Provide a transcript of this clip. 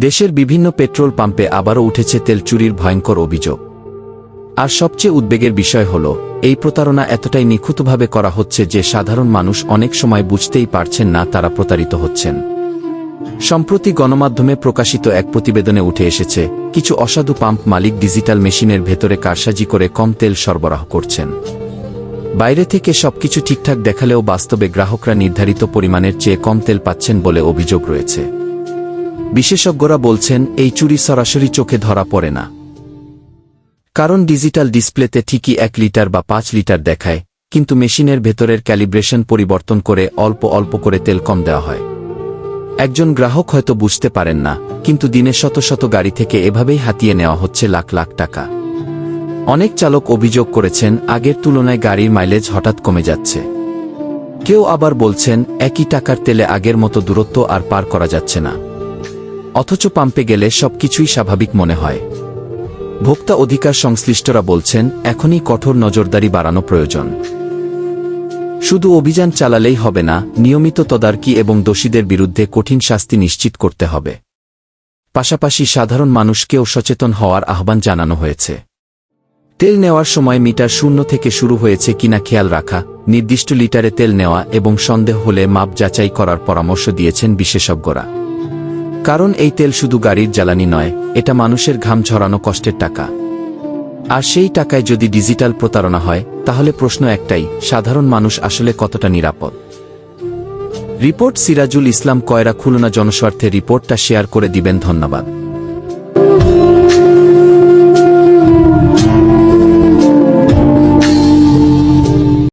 দেশের বিভিন্ন পেট্রোল পাম্পে আবারও উঠেছে তেল চুরির ভয়ঙ্কর অভিযোগ। আর সবচেয়ে উদ্বেগের বিষয় হল, এই প্রতারণা এতটাই নিখুঁতভাবে করা হচ্ছে যে সাধারণ মানুষ অনেক সময় বুঝতেই পারছেন না তারা প্রতারিত হচ্ছেন। সম্প্রতি গণমাধ্যমে প্রকাশিত এক প্রতিবেদনে উঠে এসেছে, কিছু অসাধু পাম্প মালিক ডিজিটাল মেশিনের ভেতরে কারসাজি করে কম তেল সরবরাহ করছেন। বাইরে থেকে সবকিছু ঠিকঠাক দেখালেও বাস্তবে গ্রাহকরা নির্ধারিত পরিমাণের চেয়ে কম তেল পাচ্ছেন বলে অভিযোগ রয়েছে। বিশেষজ্ঞরা বলছেন, এই চুরি সরাসরি চোখে ধরা পড়ে না। কারণ ডিজিটাল ডিসপ্লেতে ঠিকই 1 লিটার বা 5 লিটার দেখায়, কিন্তু মেশিনের ভেতরের ক্যালিব্রেশন পরিবর্তন করে অল্প অল্প করে তেল কম দেওয়া হয়। একজন গ্রাহক হয়তো বুঝতে পারেন না, কিন্তু দিনে শত শত গাড়ি থেকে এভাবেই হাতিয়ে নেওয়া হচ্ছে লাখ লাখ টাকা। অনেক চালক অভিযোগ করেছেন, আগের তুলনায় গাড়ির মাইলেজ হঠাৎ কমে যাচ্ছে। কেউ আবার বলছেন, একই টাকার তেলে আগের মতো দূরত্ব আর পার করা যাচ্ছে না। অথচ পাম্পে গেলে সবকিছুই স্বাভাবিক মনে হয়। ভোক্তা অধিকার সংশ্লিষ্টরা বলছেন, এখনই কঠোর নজরদারি বাড়ানো প্রয়োজন। শুধু অভিযান চালালেই হবে না, নিয়মিত তদারকি এবং দোষীদের বিরুদ্ধে কঠিন শাস্তি নিশ্চিত করতে হবে। পাশাপাশি সাধারণ মানুষকেও সচেতন হওয়ার আহ্বান জানানো হয়েছে। তেল নেওয়ার সময় মিটার শূন্য থেকে শুরু হয়েছে কিনা খেয়াল রাখা, নির্দিষ্ট লিটারে তেল নেওয়া এবং সন্দেহ হলে মাপ যাচাই করার পরামর্শ দিয়েছেন বিশেষজ্ঞরা। কারণ এই তেল শুধু গাড়ির জ্বালানি নয়, এটা মানুষের ঘাম ঝরানো কষ্টের টাকা। আর সেই টাকায় যদি ডিজিটাল প্রতারণা হয়, তাহলে প্রশ্ন একটাই, সাধারণ মানুষ আসলে কতটা নিরাপদ? রিপোর্ট সিরাজুল ইসলাম কয়রা, খুলনা। জনস্বার্থে রিপোর্টটা শেয়ার করে দিবেন, ধন্যবাদ।